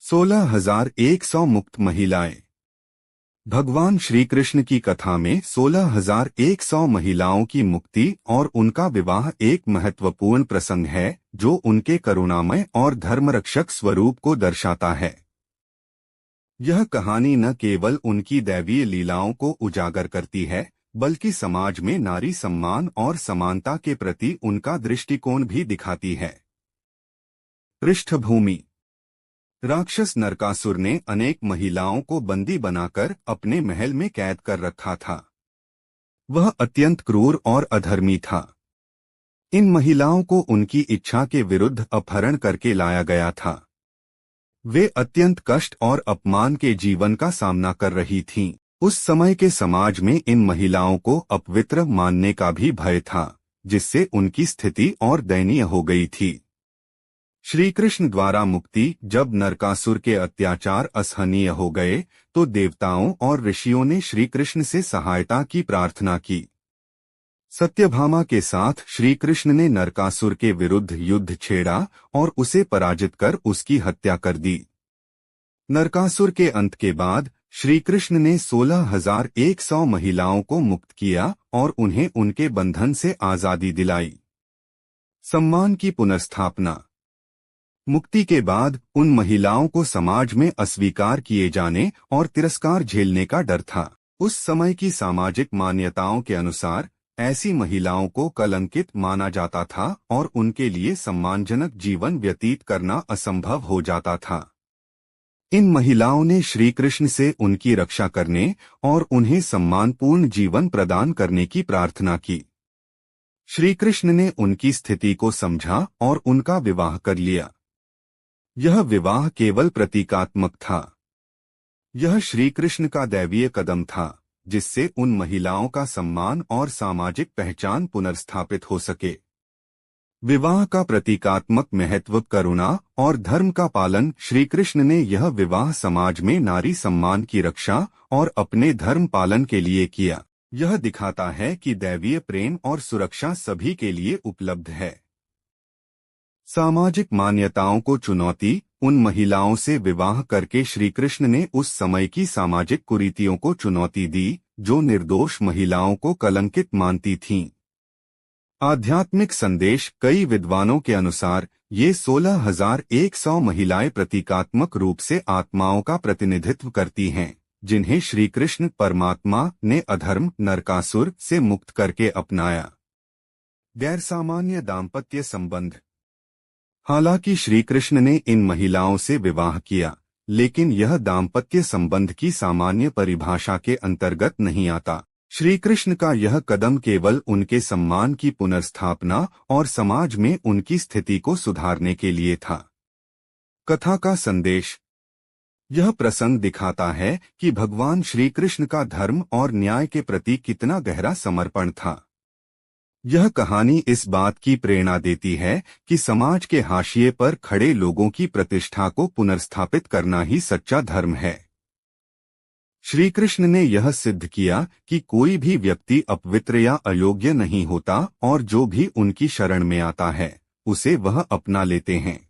16,100 मुक्त महिलाएं। भगवान श्री कृष्ण की कथा में 16,100 महिलाओं की मुक्ति और उनका विवाह एक महत्वपूर्ण प्रसंग है जो उनके करुणामय और धर्मरक्षक स्वरूप को दर्शाता है। यह कहानी न केवल उनकी दैवीय लीलाओं को उजागर करती है बल्कि समाज में नारी सम्मान और समानता के प्रति उनका दृष्टिकोण भी दिखाती है। पृष्ठभूमि: राक्षस नरकासुर ने अनेक महिलाओं को बंदी बनाकर अपने महल में कैद कर रखा था। वह अत्यंत क्रूर और अधर्मी था। इन महिलाओं को उनकी इच्छा के विरुद्ध अपहरण करके लाया गया था। वे अत्यंत कष्ट और अपमान के जीवन का सामना कर रही थीं। उस समय के समाज में इन महिलाओं को अपवित्र मानने का भी भय था, जिससे उनकी स्थिति और दयनीय हो गई थी। श्री कृष्ण द्वारा मुक्ति: जब नरकासुर के अत्याचार असहनीय हो गए तो देवताओं और ऋषियों ने श्री कृष्ण से सहायता की प्रार्थना की। सत्यभामा के साथ श्री कृष्ण ने नरकासुर के विरुद्ध युद्ध छेड़ा और उसे पराजित कर उसकी हत्या कर दी। नरकासुर के अंत के बाद श्री कृष्ण ने 16,100 महिलाओं को मुक्त किया और उन्हें उनके बंधन से आजादी दिलाई। सम्मान की पुनर्स्थापना: मुक्ति के बाद उन महिलाओं को समाज में अस्वीकार किए जाने और तिरस्कार झेलने का डर था। उस समय की सामाजिक मान्यताओं के अनुसार ऐसी महिलाओं को कलंकित माना जाता था और उनके लिए सम्मानजनक जीवन व्यतीत करना असंभव हो जाता था। इन महिलाओं ने श्री कृष्ण से उनकी रक्षा करने और उन्हें सम्मानपूर्ण जीवन प्रदान करने की प्रार्थना की। श्री कृष्ण ने उनकी स्थिति को समझा और उनका विवाह कर लिया। यह विवाह केवल प्रतीकात्मक था। यह श्री कृष्ण का दैवीय कदम था जिससे उन महिलाओं का सम्मान और सामाजिक पहचान पुनर्स्थापित हो सके। विवाह का प्रतीकात्मक महत्व: करुणा और धर्म का पालन: श्री कृष्ण ने यह विवाह समाज में नारी सम्मान की रक्षा और अपने धर्म पालन के लिए किया। यह दिखाता है कि दैवीय प्रेम और सुरक्षा सभी के लिए उपलब्ध है। सामाजिक मान्यताओं को चुनौती: उन महिलाओं से विवाह करके श्री कृष्ण ने उस समय की सामाजिक कुरीतियों को चुनौती दी जो निर्दोष महिलाओं को कलंकित मानती थीं। आध्यात्मिक संदेश: कई विद्वानों के अनुसार ये 16,100 महिलाएं प्रतीकात्मक रूप से आत्माओं का प्रतिनिधित्व करती हैं जिन्हें श्री कृष्ण परमात्मा ने अधर्म नरकासुर से मुक्त करके अपनाया। गैरसामान्य दाम्पत्य संबंध: हालांकि श्री कृष्ण ने इन महिलाओं से विवाह किया, लेकिन यह दाम्पत्य संबंध की सामान्य परिभाषा के अंतर्गत नहीं आता। श्री कृष्ण का यह कदम केवल उनके सम्मान की पुनर्स्थापना और समाज में उनकी स्थिति को सुधारने के लिए था। कथा का संदेश: यह प्रसंग दिखाता है कि भगवान श्री कृष्ण का धर्म और न्याय के प्रति कितना गहरा समर्पण था। यह कहानी इस बात की प्रेरणा देती है कि समाज के हाशिए पर खड़े लोगों की प्रतिष्ठा को पुनर्स्थापित करना ही सच्चा धर्म है। श्री कृष्ण ने यह सिद्ध किया कि कोई भी व्यक्ति अपवित्र या अयोग्य नहीं होता और जो भी उनकी शरण में आता है उसे वह अपना लेते हैं।